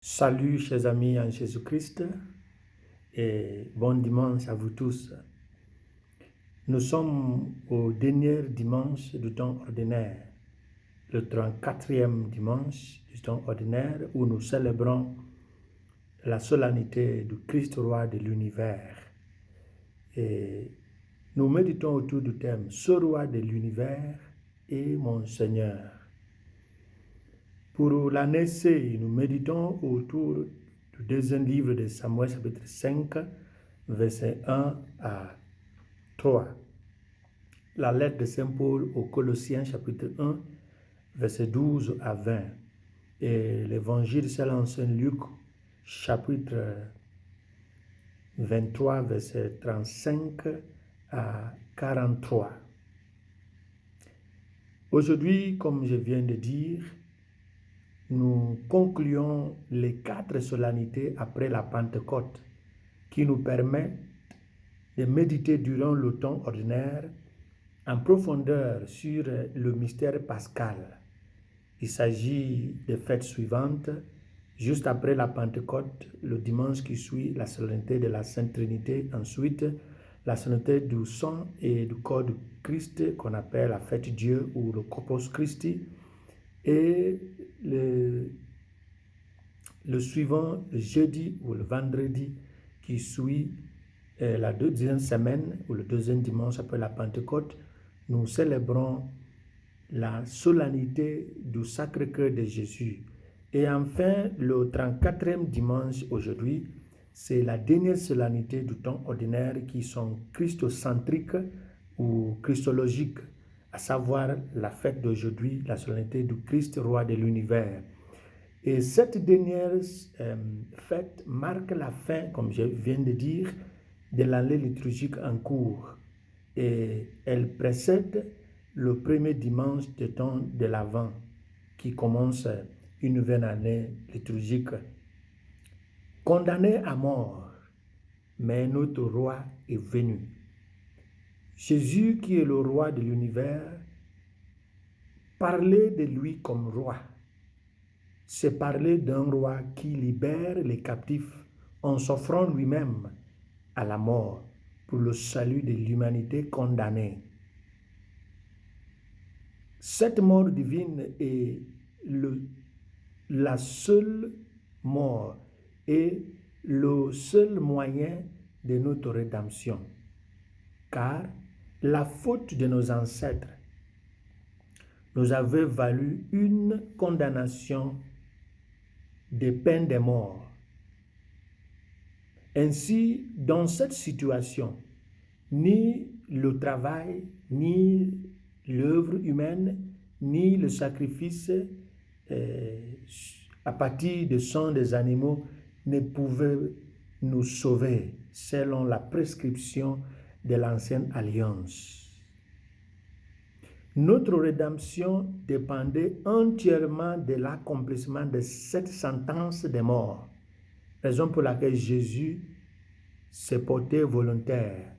Salut chers amis en Jésus-Christ et bon dimanche à vous tous. Nous sommes au dernier dimanche du temps ordinaire, le 34e dimanche du temps ordinaire où nous célébrons la solennité du Christ roi de l'univers. Et nous méditons autour du thème « Ce roi de l'univers est mon Seigneur ». Pour l'année C, nous méditons autour du deuxième livre de Samuel, chapitre 5, versets 1 à 3. La lettre de Saint Paul aux Colossiens, chapitre 1, versets 12 à 20. Et l'évangile selon Saint Luc, chapitre 23, versets 35 à 43. Aujourd'hui, comme je viens de dire, nous concluons les 4 solennités après la Pentecôte qui nous permettent de méditer durant le temps ordinaire en profondeur sur le mystère pascal. Il s'agit des fêtes suivantes, juste après la Pentecôte, le dimanche qui suit la solennité de la Sainte Trinité, ensuite la solennité du sang et du corps du Christ qu'on appelle la fête Dieu ou le Corpus Christi, et le suivant, le jeudi ou le vendredi qui suit la deuxième semaine ou le deuxième dimanche après la Pentecôte, nous célébrons la solennité du Sacré-Cœur de Jésus. Et enfin, le 34e dimanche aujourd'hui, c'est la dernière solennité du temps ordinaire qui sont christocentriques ou christologiques, à savoir la fête d'aujourd'hui, la solennité du Christ, roi de l'univers. Et cette dernière fête marque la fin, comme je viens de dire, de l'année liturgique en cours. Et elle précède le premier dimanche de temps de l'Avent, qui commence une nouvelle année liturgique. Condamné à mort, mais notre roi est venu. Jésus, qui est le roi de l'univers, parler de lui comme roi, c'est parler d'un roi qui libère les captifs en s'offrant lui-même à la mort pour le salut de l'humanité condamnée. Cette mort divine est la seule mort et le seul moyen de notre rédemption, car la faute de nos ancêtres nous avait valu une condamnation de peine de mort. Ainsi, dans cette situation, ni le travail, ni l'œuvre humaine, ni le sacrifice à partir du sang des animaux ne pouvaient nous sauver selon la prescription de l'ancienne alliance. Notre rédemption dépendait entièrement de l'accomplissement de cette sentence de mort, raison pour laquelle Jésus s'est porté volontaire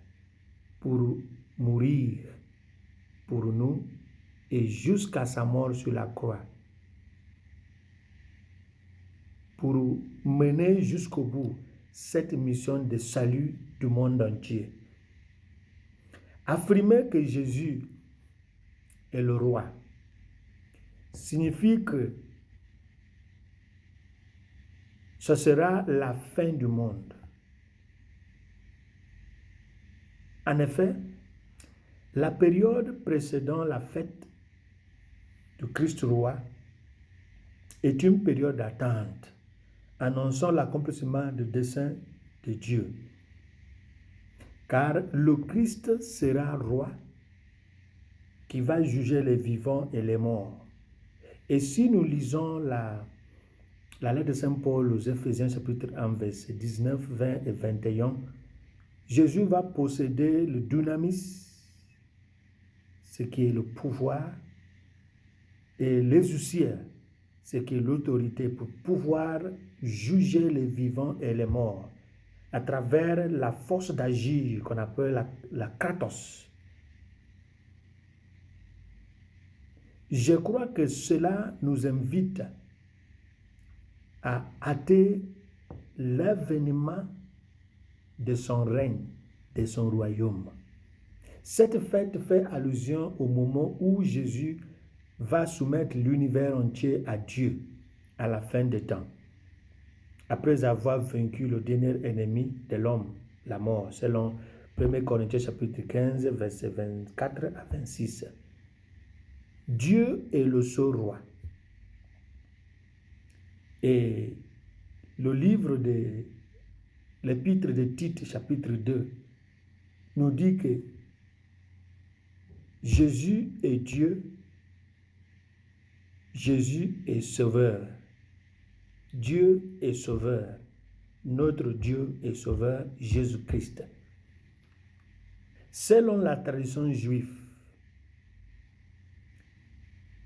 pour mourir pour nous et jusqu'à sa mort sur la croix, pour mener jusqu'au bout cette mission de salut du monde entier. Affirmer que Jésus est le roi signifie que ce sera la fin du monde. En effet, la période précédant la fête du Christ roi est une période d'attente, annonçant l'accomplissement du dessein de Dieu. Car le Christ sera roi qui va juger les vivants et les morts. Et si nous lisons la lettre de Saint Paul aux Éphésiens chapitre 1, versets 19, 20 et 21, Jésus va posséder le dynamis, ce qui est le pouvoir, et l'exousia, ce qui est l'autorité pour pouvoir juger les vivants et les morts à travers la force d'agir qu'on appelle la kratos. Je crois que cela nous invite a hâté l'avènement de son règne, de son royaume. Cette fête fait allusion au moment où Jésus va soumettre l'univers entier à Dieu à la fin des temps, après avoir vaincu le dernier ennemi de l'homme, la mort, selon 1 Corinthiens chapitre 15, versets 24 à 26. Dieu est le seul roi. Et le livre de l'épître de Tite, chapitre 2, nous dit que Jésus est Dieu, Jésus est sauveur. Dieu est sauveur. Notre Dieu est sauveur, Jésus-Christ. Selon la tradition juive,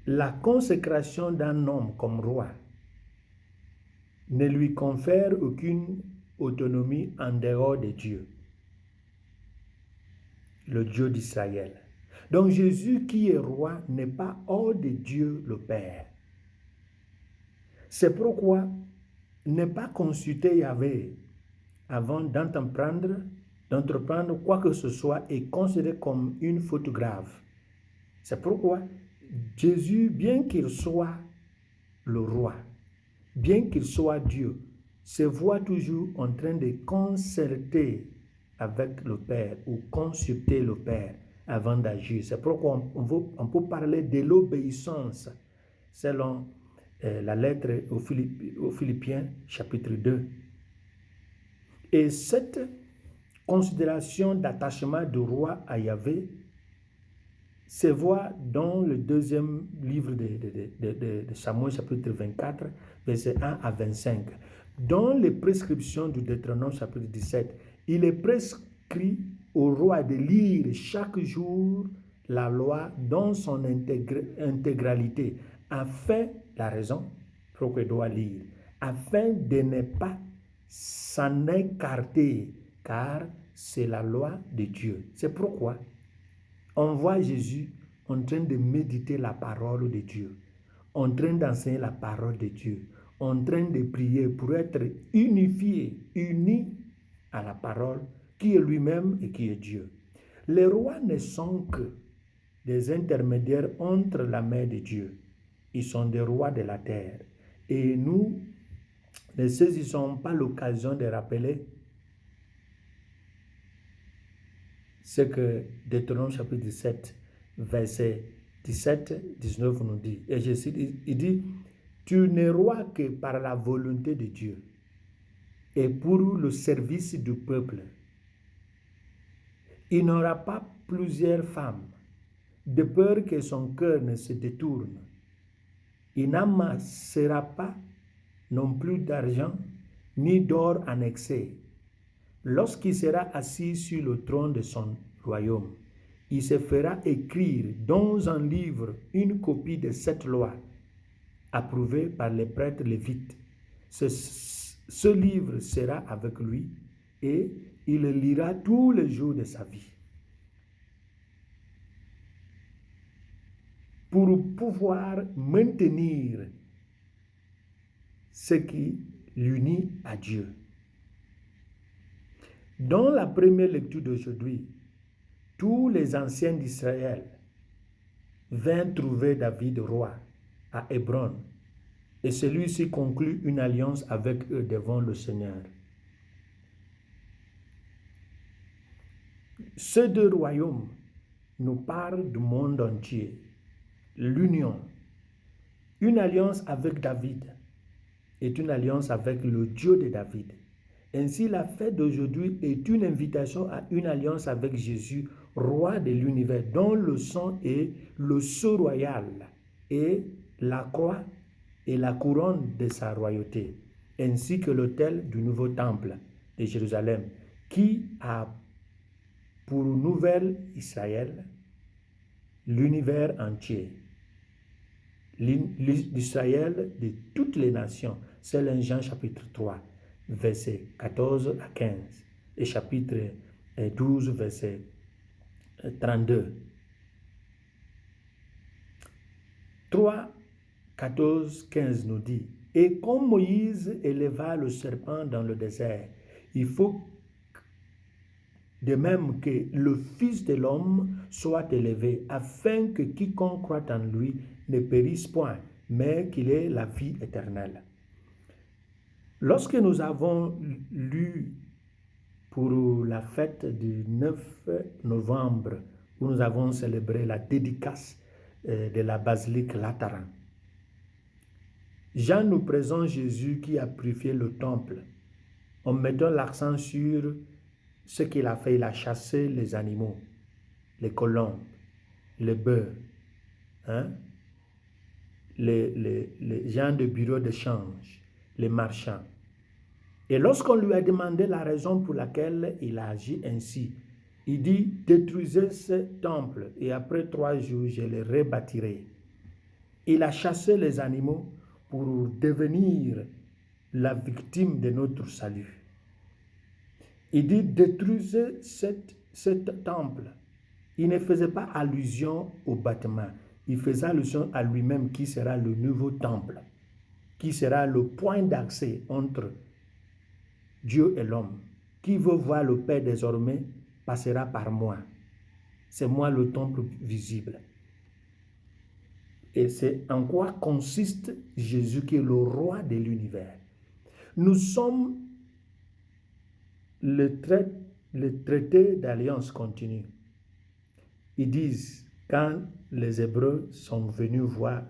la consécration d'un homme comme roi ne lui confère aucune autonomie en dehors de Dieu, le Dieu d'Israël. Donc Jésus qui est roi n'est pas hors de Dieu le Père. C'est pourquoi ne pas consulter Yahvé avant d'entreprendre quoi que ce soit est considéré comme une faute grave. C'est pourquoi Jésus, bien qu'il soit le roi, bien qu'il soit Dieu, se voit toujours en train de concerter avec le Père ou consulter le Père avant d'agir. C'est pourquoi on peut parler de l'obéissance selon la lettre aux Philippiens chapitre 2. Et cette considération d'attachement du roi à Yahvé se voit dans le deuxième livre de Samuel chapitre 24, versets 1 à 25. Dans les prescriptions du Deutéronome chapitre 17, il est prescrit au roi de lire chaque jour la loi dans son intégralité, afin, la raison pour qu'il doit lire, afin de ne pas s'en écarter, car c'est la loi de Dieu. C'est pourquoi on voit Jésus en train de méditer la parole de Dieu, en train d'enseigner la parole de Dieu, en train de prier pour être unifié, uni à la parole qui est lui-même et qui est Dieu. Les rois ne sont que des intermédiaires entre la main de Dieu. Ils sont des rois de la terre. Et nous ne saisissons pas l'occasion de rappeler ce que Deutéronome chapitre 17, verset 17-19 nous dit. Et je cite, il dit, tu n'es roi que par la volonté de Dieu et pour le service du peuple. Il n'aura pas plusieurs femmes, de peur que son cœur ne se détourne. Il n'amassera pas non plus d'argent ni d'or en excès. Lorsqu'il sera assis sur le trône de son royaume, il se fera écrire dans un livre une copie de cette loi, approuvée par les prêtres lévites. Ce livre sera avec lui et il le lira tous les jours de sa vie, pour pouvoir maintenir ce qui l'unit à Dieu. Dans la première lecture d'aujourd'hui, tous les anciens d'Israël vinrent trouver David roi à Hébron, et celui-ci conclut une alliance avec eux devant le Seigneur. Ces deux royaumes nous parlent du monde entier, l'union. Une alliance avec David est une alliance avec le Dieu de David. Ainsi, la fête d'aujourd'hui est une invitation à une alliance avec Jésus, roi de l'univers, dont le sang est le sceau royal et la croix et la couronne de sa royauté, ainsi que l'autel du nouveau temple de Jérusalem, qui a pour nouvelle Israël l'univers entier, l'Israël de toutes les nations. C'est Jean chapitre 3. Versets 14 à 15 et chapitre 12, verset 32. 3, 14, 15 nous dit, Et comme Moïse éleva le serpent dans le désert, il faut de même que le Fils de l'homme soit élevé, afin que quiconque croit en lui ne périsse point, mais qu'il ait la vie éternelle. Lorsque nous avons lu pour la fête du 9 novembre, où nous avons célébré la dédicace de la basilique Lateran, Jean nous présente Jésus qui a purifié le temple en mettant l'accent sur ce qu'il a fait. Il a chassé les animaux, les colombes, les bœufs, les gens de bureau de change, les marchands. Et lorsqu'on lui a demandé la raison pour laquelle il a agi ainsi, il dit, détruisez ce temple et après 3 jours, je le rebâtirai. Il a chassé les animaux pour devenir la victime de notre salut. Il dit, détruisez ce temple. Il ne faisait pas allusion au bâtiment. Il faisait allusion à lui-même qui sera le nouveau temple, qui sera le point d'accès entre Dieu et l'homme. Qui veut voir le Père désormais passera par moi. C'est moi le temple visible. Et c'est en quoi consiste Jésus qui est le roi de l'univers. Nous sommes le traité d'alliance continue. Ils disent, quand les Hébreux sont venus voir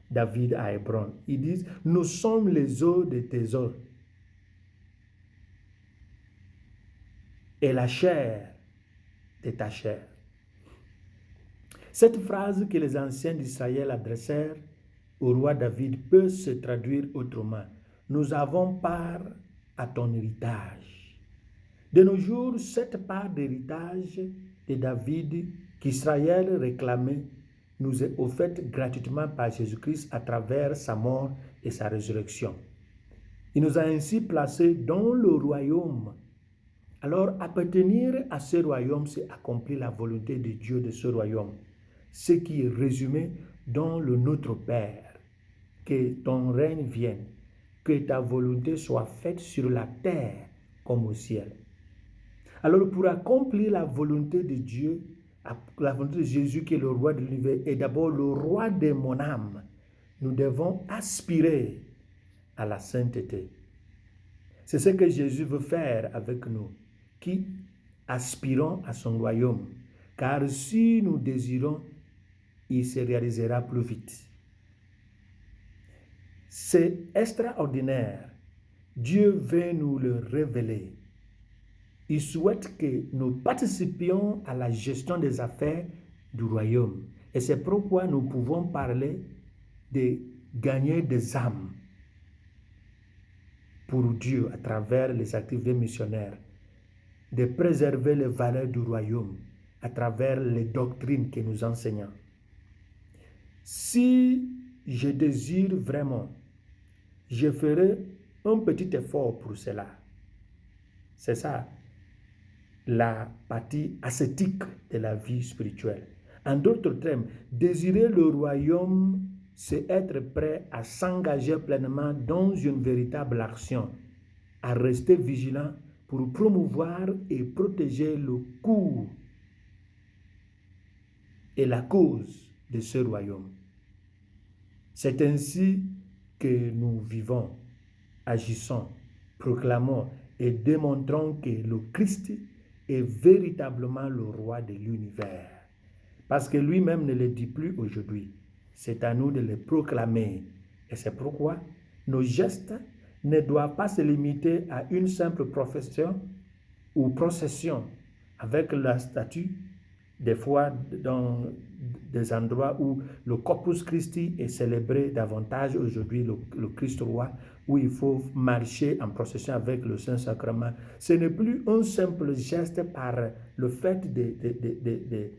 David à Hébron, ils disent, nous sommes les os de tes os et la chair de ta chair. Cette phrase que les anciens d'Israël adressèrent au roi David peut se traduire autrement. Nous avons part à ton héritage. De nos jours, cette part d'héritage de David qu'Israël réclamait nous est offerte gratuitement par Jésus-Christ à travers sa mort et sa résurrection. Il nous a ainsi placés dans le royaume. Alors, appartenir à ce royaume, c'est accomplir la volonté de Dieu de ce royaume. Ce qui est résumé dans le Notre Père. Que ton règne vienne, que ta volonté soit faite sur la terre comme au ciel. Alors pour accomplir la volonté de Dieu, la volonté de Jésus qui est le roi de l'univers et d'abord le roi de mon âme, nous devons aspirer à la sainteté. C'est ce que Jésus veut faire avec nous, qui aspirons à son royaume. Car si nous désirons, il se réalisera plus vite. C'est extraordinaire. Dieu veut nous le révéler. Il souhaite que nous participions à la gestion des affaires du royaume. Et c'est pourquoi nous pouvons parler de gagner des âmes pour Dieu à travers les activités missionnaires, de préserver les valeurs du royaume à travers les doctrines que nous enseignons. Si je désire vraiment, je ferai un petit effort pour cela. C'est ça, la partie ascétique de la vie spirituelle. En d'autres termes, désirer le royaume, c'est être prêt à s'engager pleinement dans une véritable action, à rester vigilant pour promouvoir et protéger le cours et la cause de ce royaume. C'est ainsi que nous vivons, agissons, proclamons et démontrons que le Christ est véritablement le roi de l'univers. Parce que lui-même ne le dit plus aujourd'hui. C'est à nous de le proclamer. Et c'est pourquoi nos gestes ne doivent pas se limiter à une simple profession ou procession avec la statue. Des fois, dans des endroits où le Corpus Christi est célébré davantage aujourd'hui, le Christ roi, où il faut marcher en procession avec le Saint-Sacrement. Ce n'est plus un simple geste par le fait de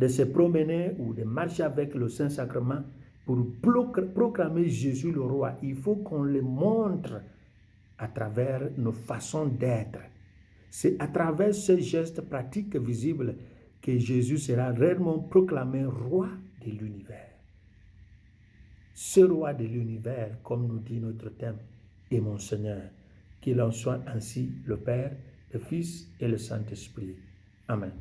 se promener ou de marcher avec le Saint-Sacrement pour proclamer Jésus le roi. Il faut qu'on le montre à travers nos façons d'être. C'est à travers ce geste pratique visible que Jésus sera réellement proclamé roi de l'univers. ce roi de l'univers, comme nous dit notre thème, est mon Seigneur. Qu'il en soit ainsi le Père, le Fils et le Saint-Esprit. Amen.